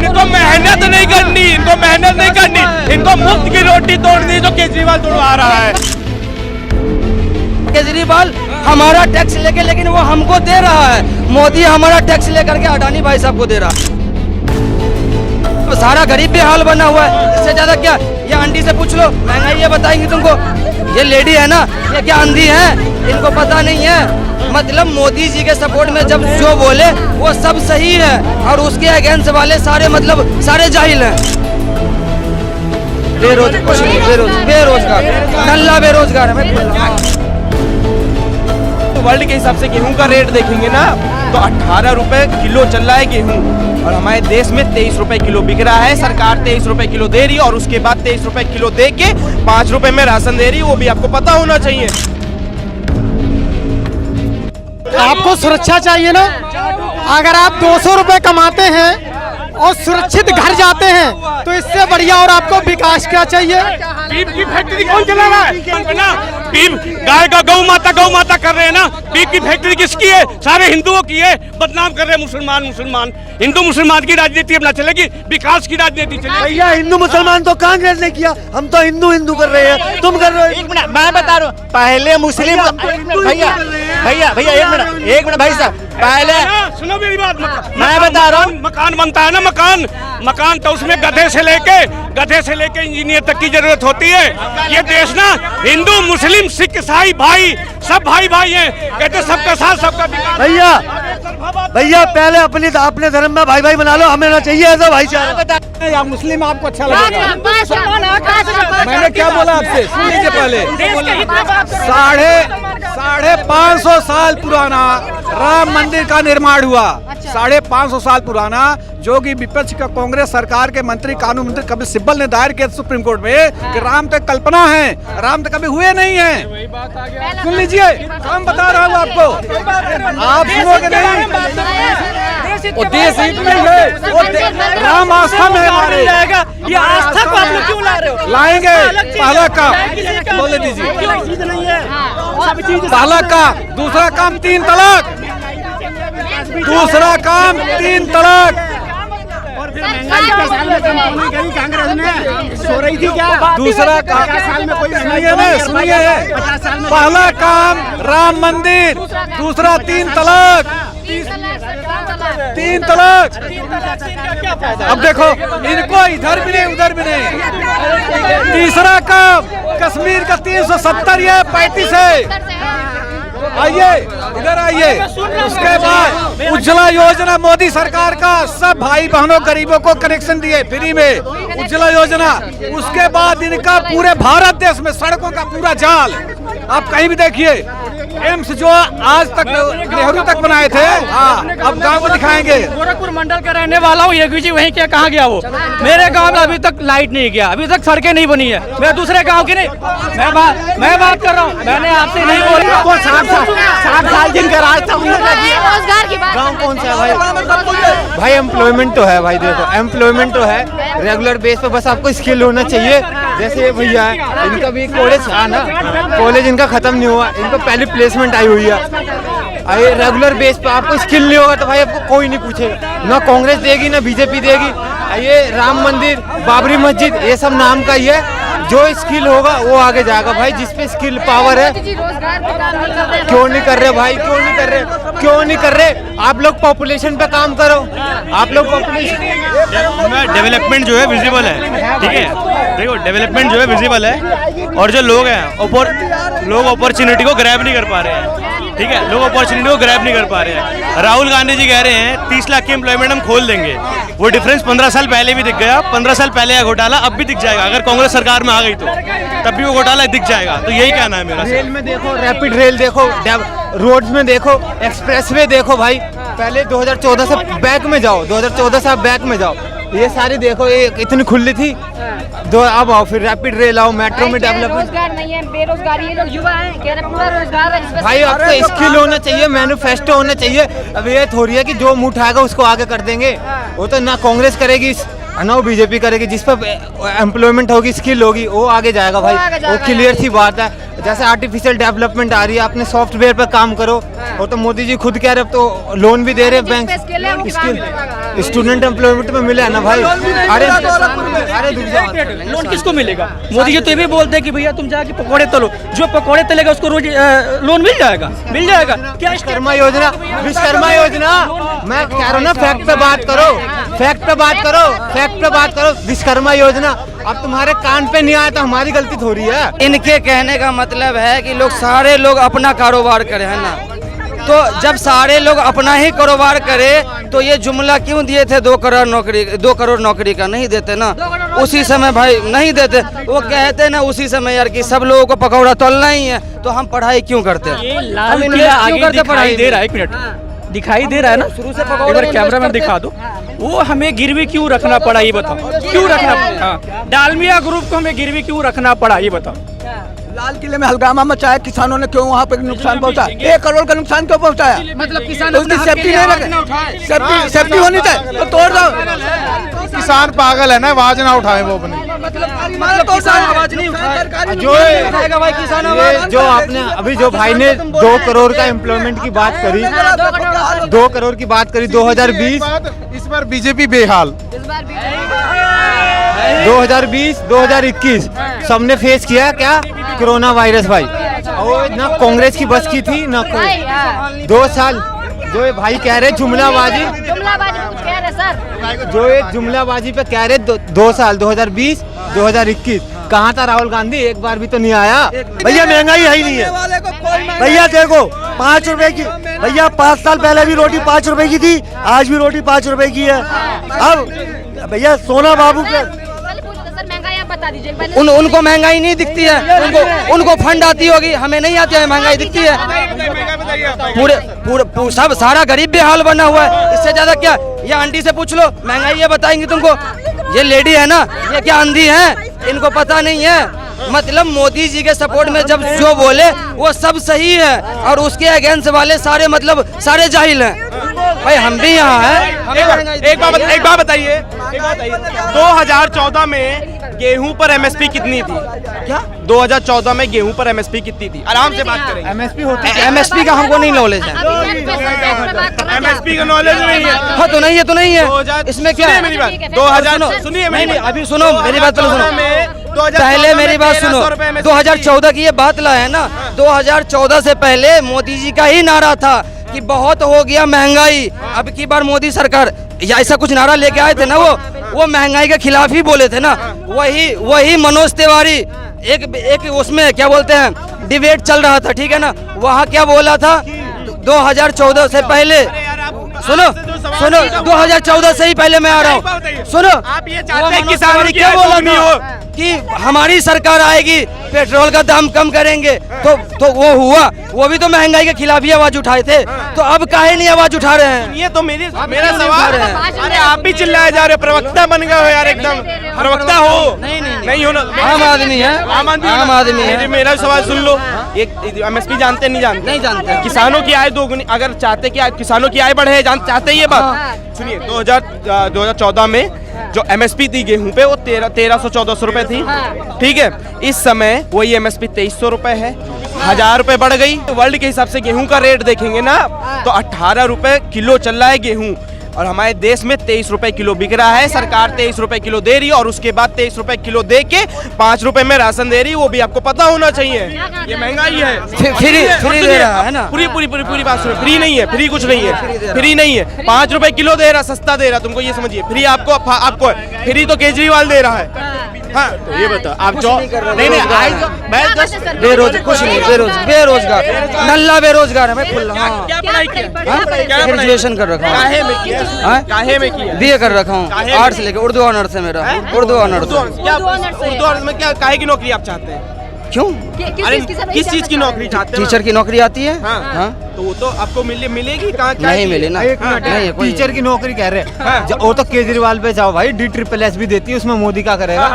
इनको मेहनत नहीं करनी, इनको मेहनत नहीं करनी, इनको मुफ्त की रोटी तोड़नी जो केजरीवाल तोड़वा रहा है। केजरीवाल हमारा टैक्स लेके, लेकिन वो हमको दे रहा है। मोदी हमारा टैक्स लेकर के अडानी भाई साहब को दे रहा है। तो सारा गरीब भी हाल बना हुआ है। इससे ज्यादा क्या, ये आंटी से पूछ लो, महंगाई ये बताएंगी तुमको। ये लेडी है ना, ये क्या अंधी है, इनको पता नहीं है। मतलब मोदी जी के सपोर्ट में जब जो बोले वो सब सही है, और उसके अगेंस्ट वाले सारे मतलब सारे जाहिल हैं। बेरोजगार नल्ला बेरोजगार है। वर्ल्ड के हिसाब से गेहूं का रेट देखेंगे ना तो 18 रुपए किलो चल रहा है गेहूं, और हमारे देश में 23 रुपए किलो बिक रहा है। सरकार 23 रुपए किलो दे रही है, और उसके बाद 23 रुपए किलो दे के 5 रुपए में राशन दे रही है। वो भी आपको पता होना चाहिए। आपको सुरक्षा चाहिए ना। अगर आप 200 रुपए कमाते हैं और सुरक्षित घर जाते हैं तो इससे बढ़िया और आपको विकास क्या चाहिए। बीफ की फैक्ट्री कौन चला रहा है ना? बीफ गाय का गौ माता कर रहे हैं ना। बीफ की फैक्ट्री किसकी है? सारे हिंदुओं की है। बदनाम कर रहे हैं मुसलमान। हिंदू मुसलमान की राजनीति अब ना चलेगी, विकास की राजनीति चलेगी। भैया हिंदू मुसलमान तो कांग्रेस ने किया, हम तो हिंदू कर रहे हैं, तुम कर रहे हो। एक मिनट मैं बता रहा हूँ, पहले मुस्लिम भैया एक मिनट भाई साहब, पहले सुनो मेरी बात। मैं बता रहा हूँ, मकान बनता है ना, मकान तो उसमें गधे से लेके इंजीनियर तक की जरूरत होती है। ये देश ना हिंदू मुस्लिम सिख ईसाई भाई सब भाई हैं। कहते सबका साथ सबका विकास। भैया पहले अपने धर्म में भाई बना लो, हमें ना चाहिए ऐसा भाईचारा। या मुस्लिम आपको अच्छा लगेगा। मैंने क्या बोला आपसे, सुन लीजिए पहले। 550 साल पुराना राम मंदिर का निर्माण हुआ। 550 साल पुराना, जो कि विपक्ष का कांग्रेस सरकार के मंत्री, कानून मंत्री कपिल सिब्बल ने दायर किया सुप्रीम कोर्ट में कि राम तो कल्पना है, राम तो कभी हुए नहीं है। सुन लीजिए, हम बता रहा हूँ आपको, आप सुनोगे नहीं। वो देश हित में है, राम आस्था में हमारे। ये आस्था को आप लोग क्यों ला रहे हो? लाएंगे। पहला काम बोले दीजिए, पहला काम। दूसरा काम 3 तलाक। दूसरा काम 3 तलाक। सो रही थी क्या? दूसरा काम सुनिए, पहला काम राम मंदिर, दूसरा 3 तलाक। 3 तलाक। अब देखो, इनको इधर भी नहीं उधर भी नहीं। तीसरा काम कश्मीर का 370 या 35 है। आइए इधर आइए। उसके बाद उज्ज्वला योजना मोदी सरकार का, सब भाई बहनों गरीबों को कनेक्शन दिए फ्री में, उज्ज्वला योजना। उसके बाद इनका पूरे भारत देश में सड़कों का पूरा जाल, आप कहीं भी देखिए। एम्स जो आज तक नेहरू तक बनाए थे, हाँ, अब गांव को दिखाएंगे। गोरखपुर मंडल का रहने वाला हूँ। योगी जी वहीं क्या, कहाँ गया वो? मेरे गांव में अभी तक लाइट नहीं गया, अभी तक सड़कें नहीं बनी है। मैं दूसरे गांव की नहीं, मैं बात कर रहा हूँ। मैंने आपसे नहीं बोला। 60 साल जिनका राज था, रोजगार की बात। गाँव कौन सा है भाई? एम्प्लॉयमेंट तो है भाई, देखो एम्प्लॉयमेंट तो है रेगुलर बेस पे, बस आपको स्किल होना चाहिए। जैसे ये भैया है, इनका भी कॉलेज था ना, कॉलेज इनका खत्म नहीं हुआ, इनको पहली प्लेसमेंट आई हुई है। अरे रेगुलर बेस पे आपको स्किल नहीं होगा तो भाई आपको कोई नहीं पूछेगा, ना कांग्रेस देगी ना बीजेपी देगी। ये राम मंदिर, बाबरी मस्जिद, ये सब नाम का ही है। जो स्किल होगा वो आगे जाएगा भाई, जिसपे स्किल पावर है। क्यों नहीं कर रहे भाई, क्यों नहीं कर रहे? आप लोग पॉपुलेशन पे काम करो। आप लोग पॉपुलेशन, डेवलपमेंट जो है विजिबल है, ठीक है। देखो डेवलपमेंट जो है विजिबल है, और जो लोग हैं लोग अपॉर्चुनिटी को ग्रैब नहीं कर पा रहे हैं, ठीक है। लोग अपॉर्चुनिटी को ग्रैब नहीं कर पा रहे हैं। राहुल गांधी जी कह रहे हैं 30 लाख की एम्प्लॉयमेंट हम खोल देंगे। वो डिफरेंस 15 साल पहले भी दिख गया, 15 साल पहले का घोटाला अब भी दिख जाएगा। अगर कांग्रेस सरकार में आ गई तो तब भी वो घोटाला दिख जाएगा। तो यही कहना है मेरा। रेल में देखो, रैपिड रेल देखो, रोड्स में देखो, एक्सप्रेसवे देखो भाई। पहले 2014 से बैक में जाओ, 2014 से आप बैक में जाओ, ये सारी देखो, ये इतनी खुली थी। अब आओ फिर रैपिड रेल आओ, मेट्रो में डेवलपमेंट। रोजगार नहीं है, बेरोजगारी, ये लोग युवा हैं, कह रहे पूरा रोजगार है। भाई आपको स्किल होना चाहिए, मैन्युफेस्टो होना चाहिए। अब ये थोड़ी है कि जो मुंह उठाएगा उसको आगे कर देंगे। वो तो ना कांग्रेस करेगी ना वो बीजेपी करेगी। जिस पर एम्प्लॉयमेंट होगी, स्किल होगी, वो आगे जाएगा भाई, वो क्लियर सी बात है। जैसे आर्टिफिशियल डेवलपमेंट आ रही है, अपने सॉफ्टवेयर पर काम करो। और तो मोदी जी खुद कह रहे, अब तो लोन भी दे रहे हैं बैंक। स्टूडेंट एम्प्लॉयमेंट में मिले ना भाई। अरे अरे लोन किसको मिलेगा? मोदी जी तो ये भी बोलते हैं कि भैया तुम जाके पकौड़े तलो, जो पकौड़े तलेगा उसको रोज लोन मिल जाएगा, मिल जाएगा। क्या विश्वकर्मा योजना, विश्वकर्मा योजना, मैं कह रहा हूँ ना, फैक्ट पे बात करो, फैक्ट पे बात करो, फैक्ट पे बात करो। विश्वकर्मा योजना अब तुम्हारे कान पे नहीं आया तो हमारी गलती थोड़ी है। इनके कहने का मतलब है कि लोग सारे लोग अपना कारोबार करें, है ना। तो जब सारे लोग अपना ही कारोबार करें तो ये जुमला क्यों दिए थे 2 करोड़ नौकरी का? नहीं देते ना उसी समय भाई, नहीं देते। वो कहते ना उसी समय यार कि सब लोगों को पकौड़ा तोलना ही है, तो हम पढ़ाई क्यों करते हैं? ये लाल किला आगे दिखाई दे रहा है, 1 मिनट दिखाई दे रहा है ना, शुरू से एक बार कैमरा में दिखा दो। वो हमें गिरवी क्यों रखना पड़ा ये बताओ, क्यों रखना? हाँ, डालमिया ग्रुप को हमें गिरवी क्यों रखना पड़ा ये बताओ। लाल किले में हंगामा मचाया, किसानों ने क्यों वहाँ पे नुकसान पहुँचाया? 1 करोड़ का नुकसान क्यों पहुँचाया? मतलब किसान तो उसकी सेफ्टी नहीं रखे, सेफ्टी होनी चाहिए तो तोड़ दो। किसान पागल है ना, आवाज ना उठाए वो अपनी। मतलब किसान आवाज नहीं उठाए, जो भाई किसान आवाज। जो आपने अभी जो भाई ने 2 करोड़ का एम्प्लॉयमेंट की बात करी, 2 करोड़ की बात करी 2020, इस बार बीजेपी बेहाल। 2020, 2021 सबने फेस किया क्या? कोरोना वायरस भाई। और ना कांग्रेस की बस की थी ना कोई। 2 साल जो ये भाई कह रहे जुमलाबाजी, कुछ कह रहे सर, जो ये जुमलाबाजी पे कह रहे 2 साल 2020, 2021 कहाँ था राहुल गांधी? एक बार भी तो नहीं आया। भैया महंगाई है ही नहीं है भैया। देखो 5 रुपए की, भैया 5 साल पहले भी रोटी 5 रुपए की थी, आज भी रोटी 5 रुपए की है। अब भैया सोना बाबू के सर महंगाई आप बता दीजिए पहले। उनको महंगाई नहीं दिखती है, उनको फंड आती होगी, हमें नहीं आती है, महंगाई दिखती है। पूरे सब सारा गरीब बेहाल बना हुआ है, इससे ज्यादा क्या? ये आंटी से पूछ लो, महंगाई ये बताएंगी तुमको। ये लेडी है ना, ये क्या अंधी है? इनको पता नहीं है। मतलब मोदी जी के सपोर्ट में जब जो बोले वो सब सही है, और उसके अगेंस्ट वाले सारे मतलब सारे जाहिल हैं। भाई हम भी यहाँ हैं। एक बात बताइए, 2014 में गेहूं पर एमएसपी कितनी थी? क्या 2014 में गेहूं पर एमएसपी कितनी थी? आराम से बात करेंगे। एमएसपी होती है, एमएसपी का हमको नहीं नॉलेज है। एमएसपी का नॉलेज नहीं है। हाँ तो नहीं है, तो नहीं है। इसमें क्या है? मेरी बात 2000 सुनिए, नहीं अभी सुनो मेरी बात, सुनो पहले मेरी बात सुनो। 2014 की ये बात ला है ना, 2014 से पहले मोदी जी का ही नारा था कि बहुत हो गया महंगाई। अब की बार मोदी सरकार या ऐसा कुछ नारा लेके आए थे ना, वो महंगाई के खिलाफ ही बोले थे ना। वही मनोज तिवारी एक उसमें क्या बोलते हैं डिबेट चल रहा था, ठीक है ना। वहाँ क्या बोला था 2014 से पहले? सुनो 2014 से ही पहले मैं आ रहा हूँ, सुनो। आप ये चाहते हैं किसानों की क्या बोला आय हो कि हमारी सरकार आएगी, पेट्रोल का दाम कम करेंगे, तो वो हुआ। वो भी तो महंगाई के खिलाफ ही आवाज उठाए थे, तो अब काहे नहीं आवाज उठा रहे हैं? ये तो मेरा सवाल है। अरे आप भी चिल्लाए जा रहे हो, प्रवक्ता बन गए हो यार, एकदम प्रवक्ता हो। नहीं हो ना, आम आदमी है, आम आदमी है। मेरा सवाल सुन लो। एक एमएसपी जानते नहीं जानते? किसानों की आय दोगुनी, अगर चाहते कि किसानों की आय बढ़े, चाहते ये बात सुनिए। 2014 में जो एमएसपी थी गेहूं पे वो 1300-1400 रुपए थी, ठीक है। इस समय वही एमएसपी 2300 रुपए है, 1000 रुपए बढ़ गई। वर्ल्ड के हिसाब से गेहूं का रेट देखेंगे ना तो 18 रुपए किलो चल रहा है गेहूं, और हमारे देश में 23 रुपए किलो बिक रहा है। सरकार 23 रुपए किलो दे रही है, और उसके बाद 23 रुपए किलो दे के 5 रुपए में राशन दे रही है। वो भी आपको पता होना चाहिए, ये महंगाई है। फ्री दे रहा है ना। पूरी बात सुनो, फ्री नहीं है, फ्री कुछ नहीं है, फ्री नहीं है। 5 रुपए किलो दे रहा, सस्ता दे रहा, तुमको ये समझिए। फ्री आपको फ्री तो केजरीवाल दे रहा है। हाँ तो ये बताओ आप जो नहीं बेरोजगार, कुछ नहीं, बेरोजगार नल्ला बेरोजगार है मैं खुल। क्या पढ़ाई किया? ग्रेजुएशन कर रखा हूँ, काहे में किया? बीए कर रखा हूँ, आर्ट्स लेके। उर्दू ऑनर्स है मेरा, उर्दू ऑनर्स। उर्दू ऑनर्स में क्या काहे की नौकरी आप चाहते हैं? क्यों? किस चीज की नौकरी चाहते हैं? टीचर की नौकरी आती है। हाँ तो वो तो आपको मिलेगी कहाँ? नहीं मिले ना। नहीं टीचर की नौकरी कह रहे हैं, वो तो केजरीवाल पे जाओ भाई, DSSS भी देती है, उसमें मोदी का करेगा?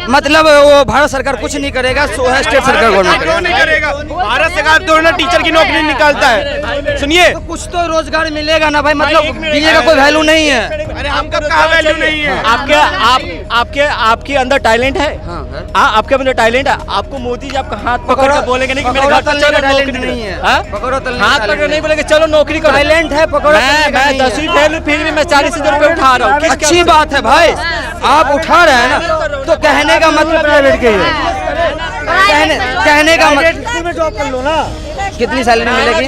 मतलब वो भारत सरकार कुछ नहीं करेगा, स्टेट सरकार नहीं करेगा। भारत सरकार तो ना टीचर की नौकरी निकालता है। सुनिए कुछ तो रोजगार मिलेगा ना भाई, मतलब बीए का कोई वैल्यू नहीं है। अरे हमको कहाँ वैल्यू नहीं है। आपके अंदर टैलेंट है। आपके अंदर टैलेंट है। आपको मोदी जी आपका हाथ पकड़ कर बोलेंगे नहीं कि मेरे घर पर चलो टैलेंट नहीं है, हाथ पकड़ नहीं बोलेंगे चलो नौकरी करो। टैलेंट है, पकौड़ा मैं 10वीं फेल फिर भी मैं 40,000 रुपए उठा रहा हूँ। अच्छी बात है भाई, आप उठा रहे हैं ना, तो कहने का मतलब प्राइवेट के ही कहने का मतलब स्कूल में जॉब कर लो ना। कितनी सैलरी मिलेगी?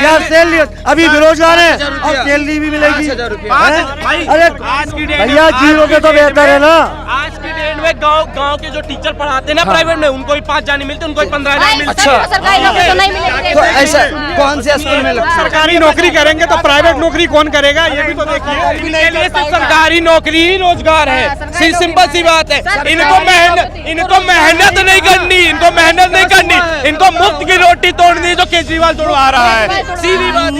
यार सैलरी अभी बेरोजगार है और सैलरी भी मिलेगी। अरे भैया जीरो के तो बेहतर है ना। आज की डेट में गांव के जो टीचर पढ़ाते हैं ना प्राइवेट में, उनको ही 5 जाने मिलते, उनको ही 15,000 मिलते। अच्छा, सरकारी नौकरी तो नहीं मिलेगी। तो ऐसा कौन से स्कूल में सरकारी नौकरी करेंगे तो प्राइवेट नौकरी कौन करेगा, ये भी तो देखिए। इनके लिए सिर्फ सरकारी नौकरी ही रोजगार है, सिंपल सी बात है। इनको मेहनत नहीं करनी, इनको मुफ्त की रोटी तोड़नी जो केजरीवाल तोड़वा रहा है। सीधी बात।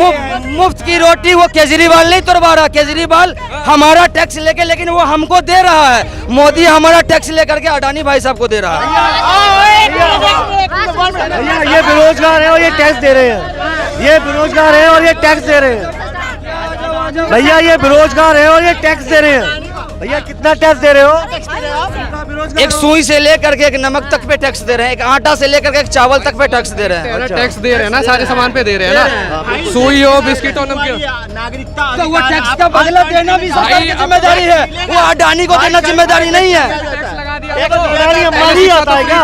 मुफ्त की रोटी वो केजरीवाल नहीं तोड़वा रहा। केजरीवाल हमारा टैक्स लेके, लेकिन वो हमको दे रहा है। मोदी हमारा टैक्स लेकर के अडानी भाई साहब को दे रहा है। भैया ये बेरोजगार है और ये टैक्स दे रहे हैं। ये बेरोजगार है और ये टैक्स दे रहे हैं। भैया ये बेरोजगार है और ये टैक्स दे रहे हैं। भैया कितना टैक्स दे रहे हो? एक सुई से लेकर के एक नमक तक पे टैक्स दे रहे हैं, एक आटा से लेकर के एक चावल तक पे टैक्स दे रहे हैं। टैक्स दे रहे हैं ना, सारे सामान पे दे रहे हैं ना, सुई हो बिस्किट हो नमकीन। तो वो टैक्स का बदला देना भी सरकार की जिम्मेदारी है, वो अडानी को देना जिम्मेदारी नहीं है। अडानी अंबानी आता है क्या?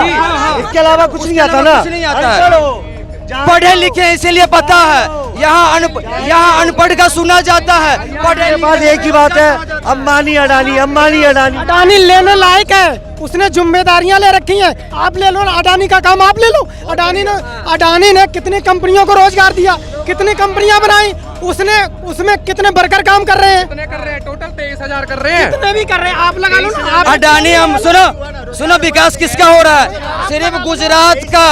इसके अलावा कुछ नहीं आता ना। कुछ नहीं आता है। पढ़े लिखे इसीलिए पता है। यहाँ अनपढ़ का सुना जाता है। पढ़े पास एक ही बात है, अंबानी अडानी, अंबानी अडानी। अडानी लेने लायक है, उसने जिम्मेदारियां ले रखी हैं। आप ले लो, अडानी का काम आप ले लो। अडानी ने कितनी कंपनियों को रोजगार दिया, कितनी कंपनियां बनाई, उसमें कितने वर्कर काम कर रहे हैं। टोटल 23,000 कर रहे हैं। कितने भी कर रहे हैं, आप लगा लो ना। अडानी हम सुनो विकास किसका हो रहा है? सिर्फ गुजरात का।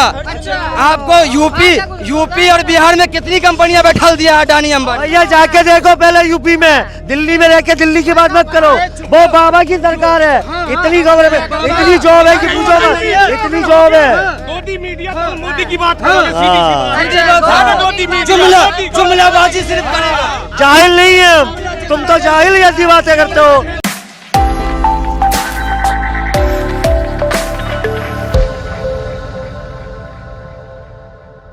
आपको यूपी और बिहार में कितनी कंपनियां बैठा दिया अडानी अंबानी। भैया जाके देखो पहले यूपी में, दिल्ली में रह के दिल्ली की बात मत करो। वो बाबा की सरकार है, इतनी गवर्नमेंट, इतनी जॉब है कि पूछो मत, इतनी जॉब है। मीडिया तो मोदी की बात है। जुमलाबाजी सिर्फ करेगा। जाहिल नहीं है तुम तो जाहिल ऐसी बातें करते हो।